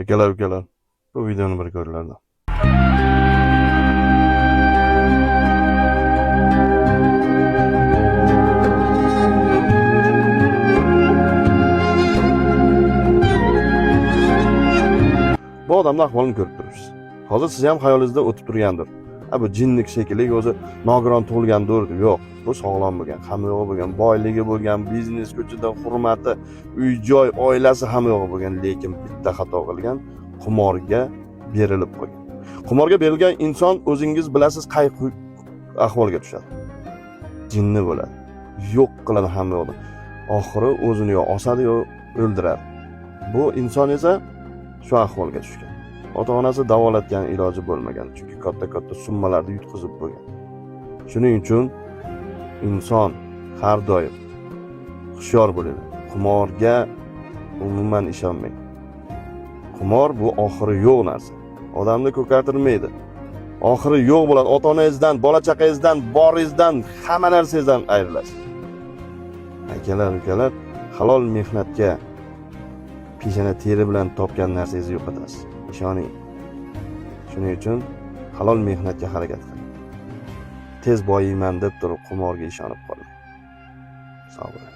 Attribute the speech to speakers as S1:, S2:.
S1: Akalar, ukalar, bu videoni bir ko'ringlar. Bu odamning ahvolini ko'rib turibsiz. Hozir siz ham xayolingizda o'tib turgandir. Bu jinnik shekilli o'zi nogiron tug'ilgandir. Yo'q, bu sog'lom bo'lgan, hamma yo'g'i bo'lgan, boyligi bo'lgan, biznes ko'chada hurmati, uy-joy, oilasi hamma yo'g'i bo'lgan, lekin bitta xato qilgan, qimorga berilib qolgan. Qimorga berilgan inson o'zingiz bilasiz qay ahvolga tushadi. Jinni bo'ladi. Yo'q qiladi hamma yo'g'ini. Oxiri o'zini yo osadi yo o'ldiradi. Bu inson esa shu ahvolga tushgan. Ota-onasi davolatgan, iloji bo'lmagan, chunki katta-katta summalarni yutqizib bo'lgan. Shuning uchun inson har doim hushyor bo'ladi. Qimorga umuman ishonmang. Qimor bu oxiri yo'q narsa. Odamni ko'kartirmaydi. Oxiri yo'q bo'ladi. Ota-onangizdan, bola-chaqangizdan, boringizdan, hamma narsangizdan ayrilasiz. Akalar, ukalar, halol mehnatga peshana teri bilan topgan narsangizni yo'qotasiz. Ishoning. Shuning uchun halol mehnatga harakat qiling. Tez boyiyman deb turib qimorga ishonib qolmang. Sog' bo'ling.